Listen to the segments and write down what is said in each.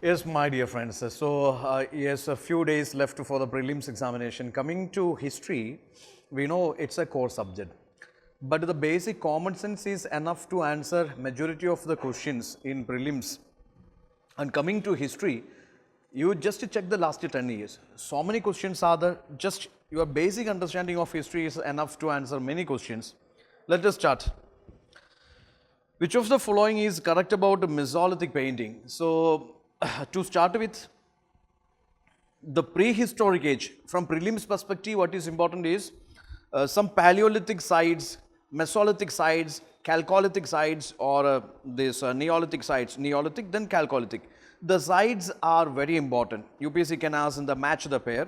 Yes, my dear friends. So, yes, a few days left for the prelims examination. Coming to history, we know it's a core subject. But the basic common sense is enough to answer majority of the questions in prelims. And coming to history, you just check the last 10 years. So many questions are there. Just your basic understanding of history is enough to answer many questions. Let us start. Which of the following is correct about Mesolithic painting? So, to start with, the prehistoric age, from prelims perspective, what is important is some Paleolithic sites, Mesolithic sites, Chalcolithic sites, or this Neolithic sites, Neolithic then Chalcolithic. The sites are very important. UPSC can ask in the match the pair.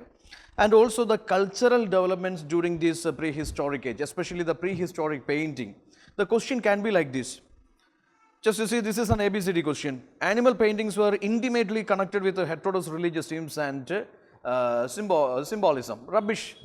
And also the cultural developments during this prehistoric age, especially the prehistoric painting. The question can be like this. Just to see, this is an ABCD question. Animal paintings were intimately connected with the heterodox religious themes and symbolism. Rubbish.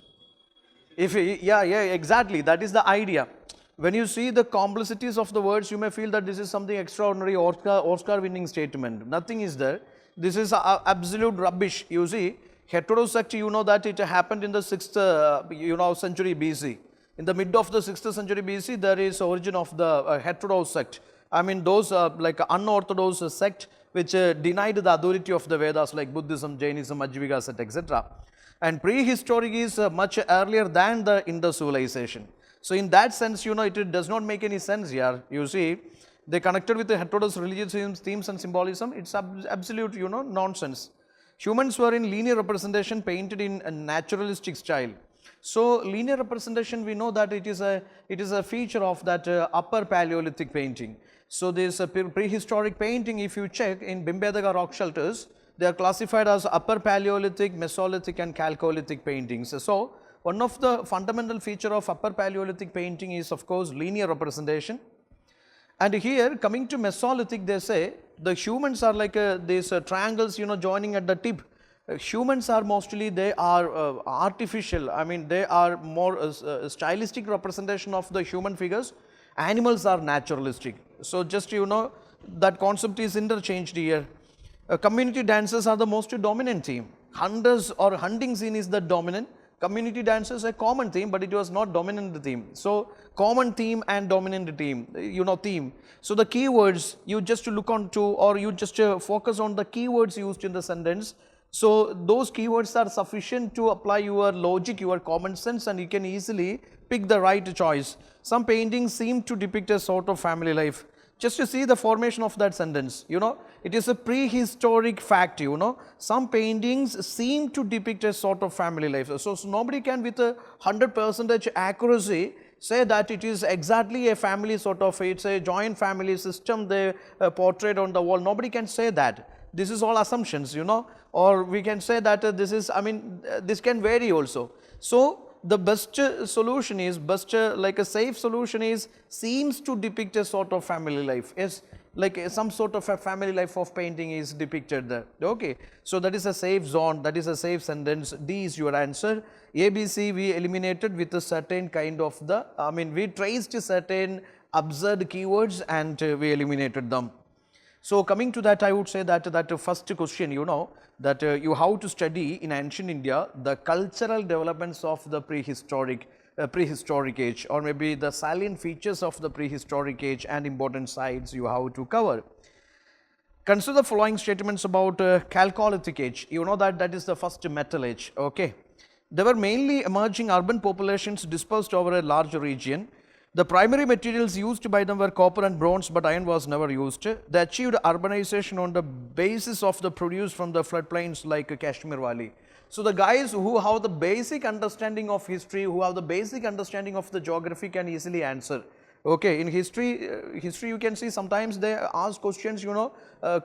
Yeah, exactly. That is the idea. When you see the complexities of the words, you may feel that this is something extraordinary, Oscar-winning statement. Nothing is there. This is absolute rubbish. You see, heterodox sect, you know that it happened in the 6th century BC. In the mid of the 6th century BC, there is origin of the heterodox sect. I mean, those like unorthodox sect which denied the authority of the Vedas like Buddhism, Jainism, Ajivika sect, etc. And prehistoric is much earlier than the Indus civilization. So, in that sense, it does not make any sense here. You see, they connected with the heterodox religious themes and symbolism. It's absolute, nonsense. Humans were in linear representation painted in a naturalistic style. So, linear representation, we know that it is a feature of that upper Paleolithic painting. So, this prehistoric painting, if you check in Bhimbedaka rock shelters, they are classified as upper Paleolithic, Mesolithic and Chalcolithic paintings. So, one of the fundamental feature of upper Paleolithic painting is of course linear representation. And here coming to Mesolithic, they say the humans are like these triangles joining at the tip. Humans are mostly, they are artificial, I mean they are more stylistic representation of the human figures. Animals are naturalistic. So, just that concept is interchanged here. Community dances are the most dominant theme. Hunters or hunting scene is the dominant. Community dances a common theme, but it was not dominant theme. So, common theme and dominant theme, theme. So, the keywords you just look on to, or you just focus on the keywords used in the sentence. So, those keywords are sufficient to apply your logic, your common sense, and you can easily pick the right choice. Some paintings seem to depict a sort of family life. Just to see the formation of that sentence, it is a prehistoric fact, some paintings seem to depict a sort of family life. So nobody can with 100% accuracy say that it is exactly a family sort of, it's a joint family system they portrayed on the wall. Nobody can say that. This is all assumptions, or we can say that this is, this can vary also. So, the best solution is, like a safe solution is, seems to depict a sort of family life. Yes, like some sort of a family life of painting is depicted there. Okay. So, that is a safe zone, that is a safe sentence. D is your answer. A, B, C we eliminated with a certain kind of the, we traced certain absurd keywords and we eliminated them. So, coming to that, I would say that first question, that you have to study in ancient India the cultural developments of the prehistoric age, or maybe the salient features of the prehistoric age and important sites you have to cover. Consider the following statements about Chalcolithic age. You know that is the first metal age. Okay. There were mainly emerging urban populations dispersed over a large region. The primary materials used by them were copper and bronze, but iron was never used. They achieved urbanization on the basis of the produce from the floodplains like Kashmir Valley. So, the guys who have the basic understanding of history, who have the basic understanding of the geography can easily answer. Okay, in history you can see sometimes they ask questions,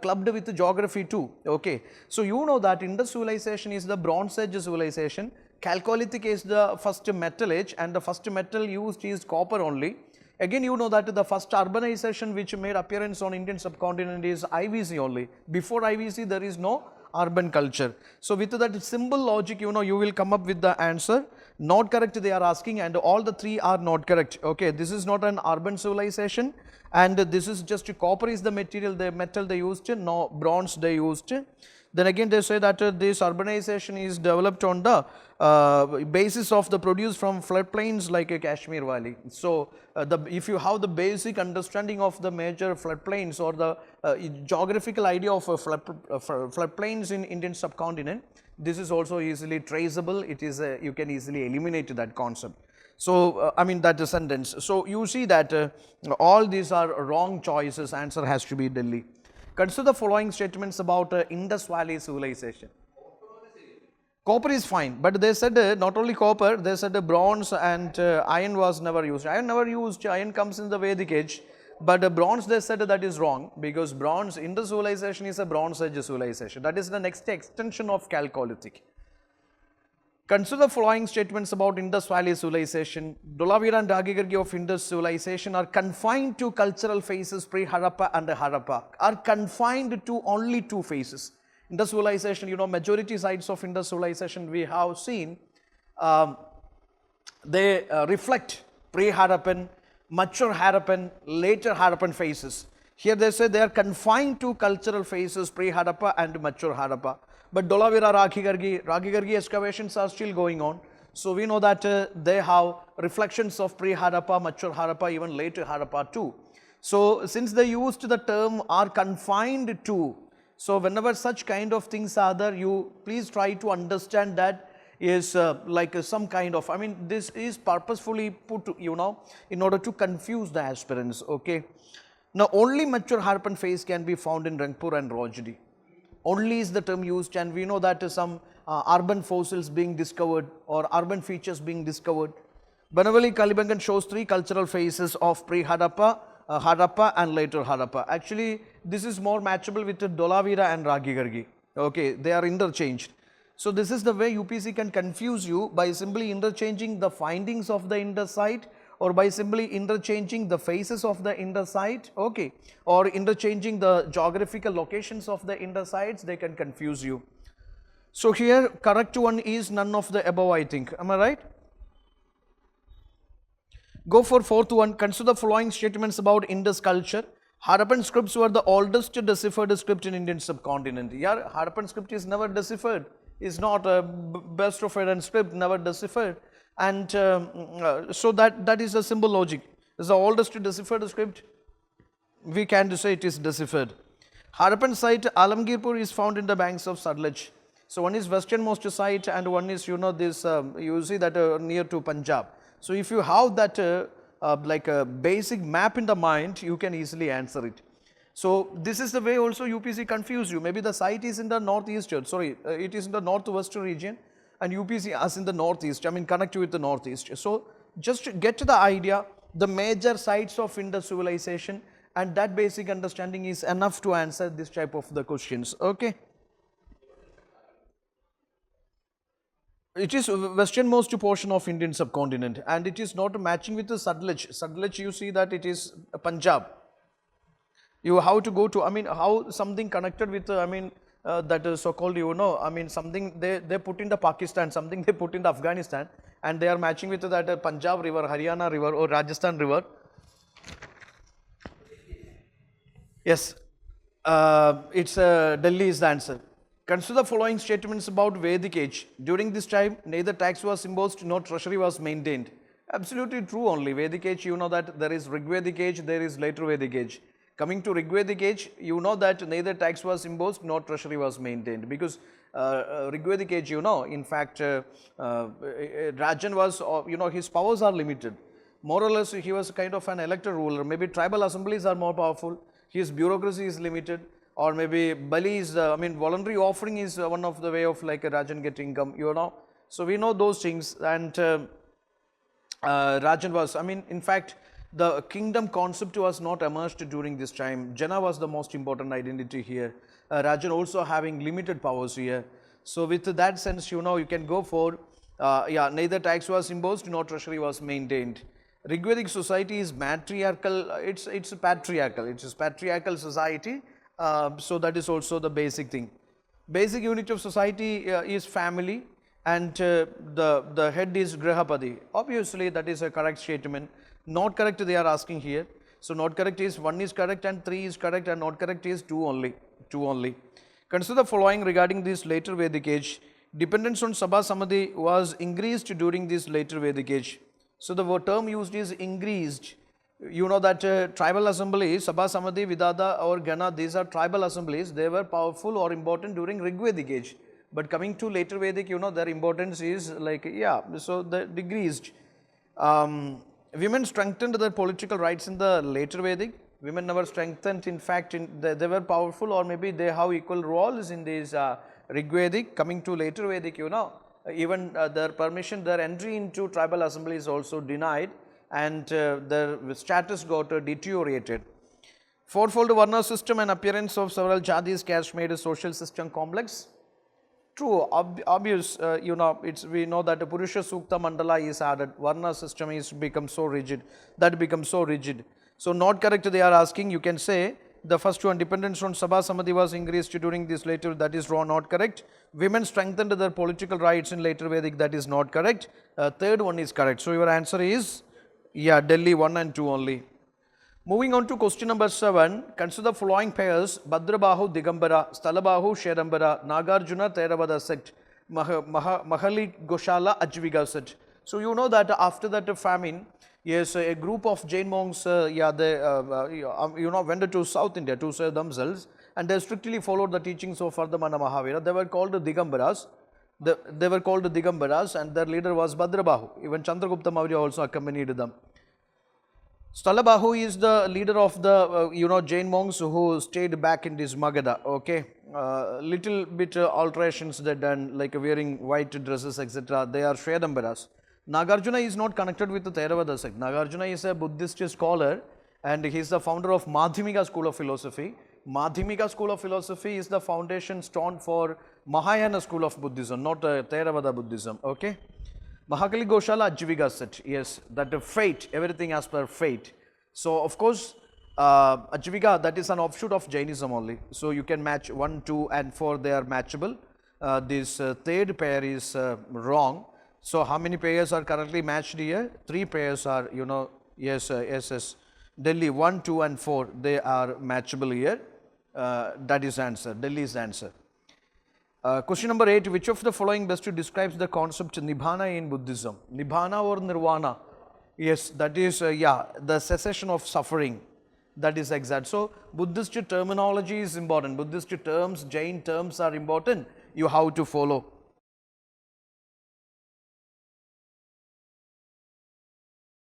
clubbed with the geography too. Okay, so you know that Indus civilization is the Bronze Age civilization. Chalcolithic is the first metal age, and the first metal used is copper only. Again, you know that the first urbanization which made appearance on Indian subcontinent is IVC only. Before IVC, there is no urban culture. So, with that simple logic, you will come up with the answer. Not correct they are asking, and all the three are not correct. Okay, this is not an urban civilization, and this is just copper is the material, the metal they used, no bronze they used. Then again they say that this urbanization is developed on the basis of the produce from floodplains like Kashmir Valley. So, if you have the basic understanding of the major floodplains or the geographical idea of floodplains in Indian subcontinent, this is also easily traceable. It is you can easily eliminate that concept. So, I mean that sentence. So, you see that all these are wrong choices. Answer has to be Delhi. Consider the following statements about Indus Valley civilization. Copper is fine, but they said not only copper, they said bronze and iron was never used. Iron never used, iron comes in the Vedic age, but bronze they said that is wrong, because bronze, Indus civilization is a bronze age civilization. That is the next extension of Chalcolithic. Consider the following statements about Indus Valley civilization. Dholavira and Ragigargi of Indus civilization are confined to cultural phases pre-Harappa and Harappa, are confined to only two phases. Indus civilization, you know, majority sites of Indus civilization we have seen, they reflect pre-Harappan, mature Harappan, later Harappan phases. Here they say they are confined to cultural phases pre-Harappa and mature Harappa. But Dholavira, Ragigargi excavations are still going on. So, we know that they have reflections of pre-Harappa, mature Harappa, even later Harappa too. So, since they used the term are confined to, so whenever such kind of things are there, you please try to understand that is like some kind of, I mean this is purposefully put, you know, in order to confuse the aspirants. Okay. Now, only mature Harappan phase can be found in Rangpur and Rojdi. Only is the term used, and we know that some urban fossils being discovered or urban features being discovered. Banavali Kalibangan shows three cultural phases of pre-Harappa, Harappa and later Harappa. Actually, this is more matchable with Dholavira and Ragigargi. Okay, they are interchanged. So, this is the way UPC can confuse you by simply interchanging the findings of the Indus site, or by simply interchanging the phases of the Indus site, okay, or interchanging the geographical locations of the Indus sites, they can confuse you. So, here correct one is none of the above, I think. Am I right? Go for fourth one. Consider the following statements about Indus culture. Harappan scripts were the oldest deciphered script in Indian subcontinent. Yeah, Harappan script is never deciphered. Is not a best of Indian script, never deciphered. And so that is a simple logic. It's the oldest deciphered script. We can say it is deciphered. Harappan site Alamgirpur is found in the banks of Sutlej. So, one is westernmost site and one is, you know, this you see that near to Punjab. So, if you have that like a basic map in the mind, you can easily answer it. So, this is the way also UPC confuse you. Maybe the site is in the northeast, sorry, it is in the northwest region, and UPC as in the northeast, I mean connect with the northeast. So, just to get to the idea, the major sites of Indus civilization, and that basic understanding is enough to answer this type of the questions. Okay. It is westernmost portion of Indian subcontinent, and it is not matching with the Sutlej. Sutlej, you see that it is Punjab. You have to go to, I mean, how something connected with, I mean, that is so called, you know, I mean, something they put in the Pakistan, something they put in the Afghanistan, and they are matching with that Punjab river, Haryana river, or Rajasthan river. Yes, it's Delhi is the answer. Consider the following statements about Vedic age. During this time, neither tax was imposed nor treasury was maintained. Absolutely true only. Vedic age, you know that there is Rigvedic age, there is later Vedic age. Coming to Rigvedic age, you know that neither tax was imposed nor treasury was maintained, because Rigvedic age, you know, in fact, Rajan was, you know, his powers are limited. More or less, he was kind of an elected ruler. Maybe tribal assemblies are more powerful. His bureaucracy is limited. Or maybe Bali is, I mean, voluntary offering is one of the way of like a Rajan getting income, you know. So, we know those things, and Rajan was, I mean, in fact, the kingdom concept was not emerged during this time. Jana was the most important identity here. Rajan also having limited powers here. So, with that sense, you know, you can go for, yeah, neither tax was imposed nor treasury was maintained. Rigvedic society is matriarchal, it's patriarchal, it is patriarchal society. So, that is also the basic thing. Basic unit of society is family, and the head is Grihapati. Obviously, that is a correct statement. Not correct they are asking here. So, not correct is 1 is correct and 3 is correct, and not correct is 2 only. 2 only. Consider the following regarding this later Vedic age. Dependence on Sabha Samadhi was increased during this later Vedic age. So, the term used is increased. You know that tribal assemblies, Sabha Samadhi, Vidada or Gana, these are tribal assemblies. They were powerful or important during Rig Vedic age. But coming to later Vedic, you know, their importance is like, yeah, so the decreased. Women strengthened their political rights in the later Vedic. Women never strengthened, in fact, they were powerful, or maybe they have equal roles in this Rig Vedic. Coming to later Vedic, you know, even their permission, their entry into tribal assembly is also denied, and their status got deteriorated. Fourfold Varna system and appearance of several Jadis caste made a social system complex. True, obvious, you know, we know that the Purusha Sukta Mandala is added, Varna system is become so rigid, that becomes so rigid. So, not correct they are asking, you can say the first one, dependence on Sabha Samadhi was increased during this later, that is wrong, not correct. Women strengthened their political rights in later Vedic, that is not correct. Third one is correct. So, your answer is, yeah, Delhi 1 and 2 only. Moving on to question number 7, consider the following pairs: Bhadrabahu Digambara, Stalabahu Shedambara, Nagarjuna Theravada sect, Mahali Goshala Ajviga sect. So, you know that after that famine, yes, a group of Jain monks, you know, went to South India to save themselves, and they strictly followed the teachings of Ardhamana Mahavira. They were called Digambaras. They were called Digambaras, and their leader was Bhadrabahu. Even Chandragupta Maurya also accompanied them. Stalabahu is the leader of the, you know, Jain monks who stayed back in this Magadha, okay. Little bit alterations they done, like wearing white dresses, etc. They are Shvedambaras. Nagarjuna is not connected with the Theravada sect. Nagarjuna is a Buddhist scholar, and he is the founder of Madhyamika school of philosophy. Madhyamika school of philosophy is the foundation stone for Mahayana school of Buddhism, not Theravada Buddhism, okay. Mahakali Goshala Ajviga set, yes, that fate, everything as per fate. So, of course, Ajviga, that is an offshoot of Jainism only. So, you can match 1, 2 and 4, they are matchable. This third pair is wrong. So, how many pairs are currently matched here? 3 pairs are, you know, yes, yes. Delhi 1, 2 and 4, they are matchable here. That is answer, Delhi is answer. Question number 8, which of the following best describes the concept Nibbana in Buddhism? Nibbana or Nirvana? Yes, that is, yeah, the cessation of suffering. That is exact. So, Buddhist terminology is important. Buddhist terms, Jain terms are important. You have to follow.